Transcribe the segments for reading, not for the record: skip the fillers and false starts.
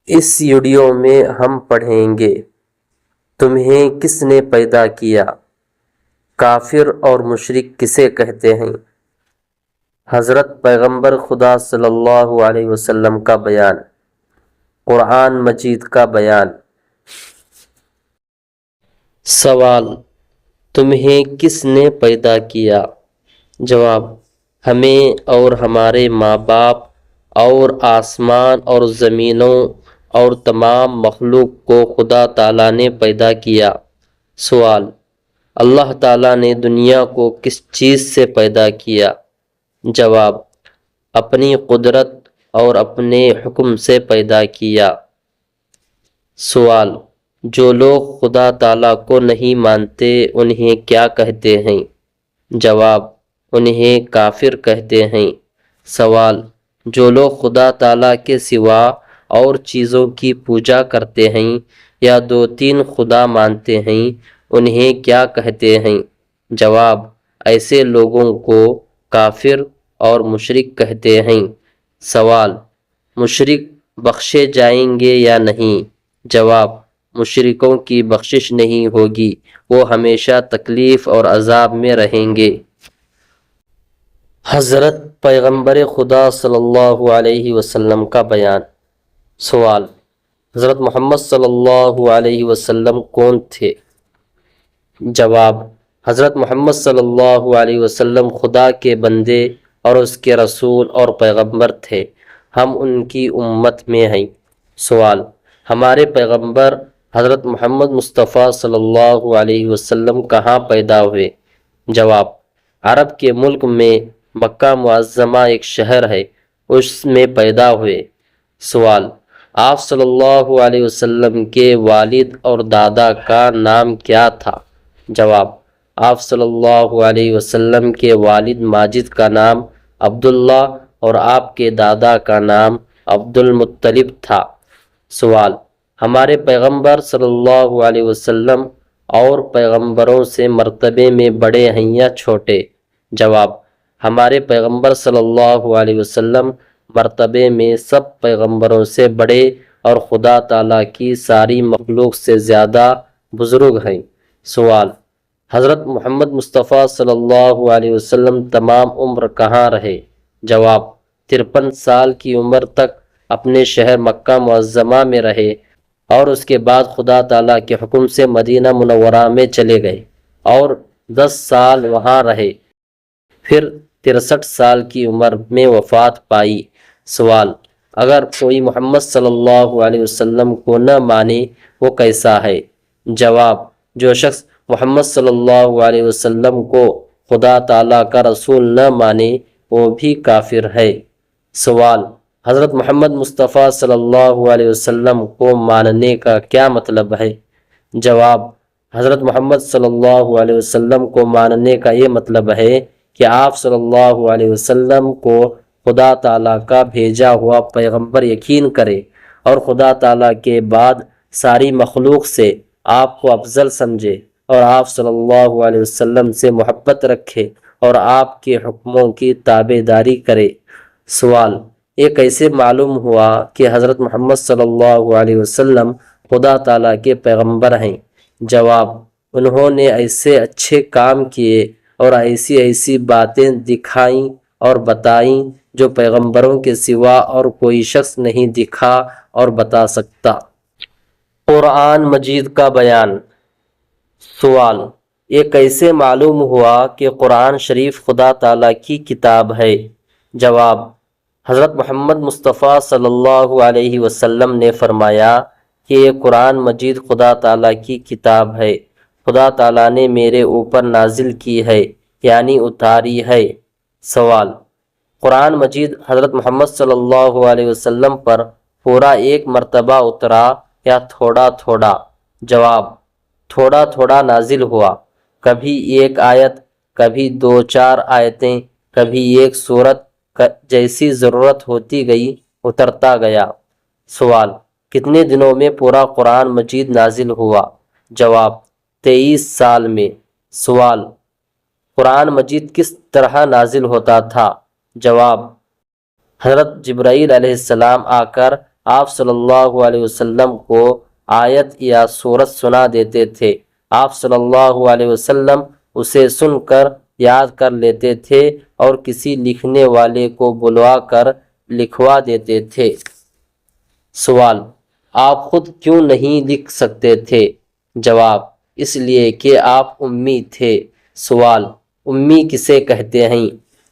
اس video میں ہم پڑھیں گے تمہیں کس نے پیدا کیا، کافر اور مشرک کسے کہتے ہیں، حضرت پیغمبر خدا صلی اللہ علیہ وسلم کا بیان، قرآن مجید کا بیان۔ سوال: تمہیں کس نے پیدا کیا؟ جواب: ہمیں اور ہمارے ماں باپ اور آسمان اور زمینوں اور تمام مخلوق کو خدا تعالیٰ نے پیدا کیا۔ سوال: اللہ تعالیٰ نے دنیا کو کس چیز سے پیدا کیا؟ جواب: اپنی قدرت اور اپنے حکم سے پیدا کیا۔ سوال: جو لوگ خدا تعالیٰ کو نہیں مانتے انہیں کیا کہتے ہیں؟ جواب: انہیں کافر کہتے ہیں۔ سوال: جو لوگ خدا تعالیٰ کے سوا اور چیزوں کی پوجا کرتے ہیں یا 2-3 خدا مانتے ہیں انہیں کیا کہتے ہیں؟ جواب: ایسے لوگوں کو کافر اور مشرک کہتے ہیں۔ سوال: مشرک بخشے جائیں گے یا نہیں؟ جواب: مشرکوں کی بخشش نہیں ہوگی، وہ ہمیشہ تکلیف اور عذاب میں رہیں گے۔ حضرت پیغمبر خدا صلی اللہ علیہ وسلم کا بیان۔ سوال: حضرت محمد صلی اللہ علیہ وسلم کون تھے؟ جواب: حضرت محمد صلی اللہ علیہ وسلم خدا کے بندے اور اس کے رسول اور پیغمبر تھے، ہم ان کی امت میں ہیں۔ سوال: ہمارے پیغمبر حضرت محمد مصطفیٰ صلی اللہ علیہ وسلم کہاں پیدا ہوئے؟ جواب: عرب کے ملک میں مکہ معظمہ ایک شہر ہے، اس میں پیدا ہوئے۔ سوال: آپ صلی اللہ علیہ وسلم کے والد اور دادا کا نام کیا تھا؟ جواب: آپ صلی اللہ علیہ وسلم کے والد ماجد کا نام عبداللہ اور آپ کے دادا کا نام عبد المطلب تھا۔ سوال: ہمارے پیغمبر صلی اللہ علیہ وسلم اور پیغمبروں سے مرتبے میں بڑے ہیں یا چھوٹے؟ جواب: ہمارے پیغمبر صلی اللہ علیہ وسلم مرتبے میں سب پیغمبروں سے بڑے اور خدا تعالیٰ کی ساری مخلوق سے زیادہ بزرگ ہیں۔ سوال: حضرت محمد مصطفیٰ صلی اللہ علیہ وسلم تمام عمر کہاں رہے؟ جواب: 53 سال کی عمر تک اپنے شہر مکہ معظمہ میں رہے اور اس کے بعد خدا تعالیٰ کے حکم سے مدینہ منورہ میں چلے گئے اور 10 سال وہاں رہے، پھر 63 سال کی عمر میں وفات پائی۔ سوال: اگر کوئی محمد صلی اللہ علیہ وسلم کو نہ مانے وہ کیسا ہے؟ جواب: جو شخص محمد صلی اللہ علیہ وسلم کو خدا تعالیٰ کا رسول نہ مانے وہ بھی کافر ہے۔ سوال: حضرت محمد مصطفیٰ صلی اللہ علیہ وسلم کو ماننے کا کیا مطلب ہے؟ جواب: حضرت محمد صلی اللہ علیہ وسلم کو ماننے کا یہ مطلب ہے کہ آپ صلی اللہ علیہ وسلم کو خدا تعالیٰ کا بھیجا ہوا پیغمبر یقین کرے اور خدا تعالیٰ کے بعد ساری مخلوق سے آپ کو افضل سمجھے اور آپ صلی اللہ علیہ وسلم سے محبت رکھے اور آپ کے حکموں کی تابع داری کرے۔ سوال: یہ کیسے معلوم ہوا کہ حضرت محمد صلی اللہ علیہ وسلم خدا تعالیٰ کے پیغمبر ہیں؟ جواب: انہوں نے ایسے اچھے کام کیے اور ایسی ایسی باتیں دکھائیں اور بتائیں جو پیغمبروں کے سوا اور کوئی شخص نہیں دکھا اور بتا سکتا۔ قرآن مجید کا بیان۔ سوال: یہ کیسے معلوم ہوا کہ قرآن شریف خدا تعالیٰ کی کتاب ہے؟ جواب: حضرت محمد مصطفیٰ صلی اللہ علیہ وسلم نے فرمایا کہ یہ قرآن مجید خدا تعالیٰ کی کتاب ہے، خدا تعالیٰ نے میرے اوپر نازل کی ہے یعنی اتاری ہے۔ سوال: قرآن مجید حضرت محمد صلی اللہ علیہ وسلم پر پورا ایک مرتبہ اترا یا تھوڑا تھوڑا؟ جواب: تھوڑا تھوڑا نازل ہوا، کبھی ایک آیت، کبھی 2-4 آیتیں، کبھی ایک سورت، جیسی ضرورت ہوتی گئی اترتا گیا۔ سوال: کتنے دنوں میں پورا قرآن مجید نازل ہوا؟ جواب: 23 سال میں۔ سوال: قرآن مجید کس طرح نازل ہوتا تھا؟ جواب: حضرت جبرائیل علیہ السلام آ کر آپ صلی اللہ علیہ وسلم کو آیت یا سورت سنا دیتے تھے۔ آپ صلی اللہ علیہ وسلم اسے سن کر یاد کر لیتے تھے اور کسی لکھنے والے کو بلوا کر لکھوا دیتے تھے۔ سوال: آپ خود کیوں نہیں لکھ سکتے تھے؟ جواب: اس لیے کہ آپ امی تھے۔ سوال: امی کسے کہتے ہیں؟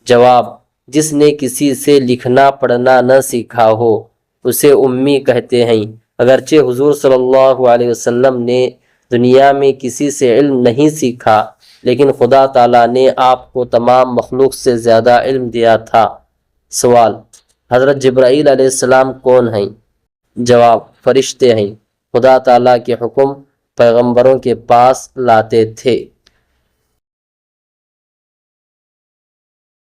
جواب: جس نے کسی سے لکھنا پڑھنا نہ سیکھا ہو اسے امی کہتے ہیں۔ اگرچہ حضور صلی اللہ علیہ وسلم نے دنیا میں کسی سے علم نہیں سیکھا، لیکن خدا تعالیٰ نے آپ کو تمام مخلوق سے زیادہ علم دیا تھا۔ سوال: حضرت جبرائیل علیہ السلام کون ہیں؟ جواب: فرشتے ہیں، خدا تعالیٰ کے حکم پیغمبروں کے پاس لاتے تھے۔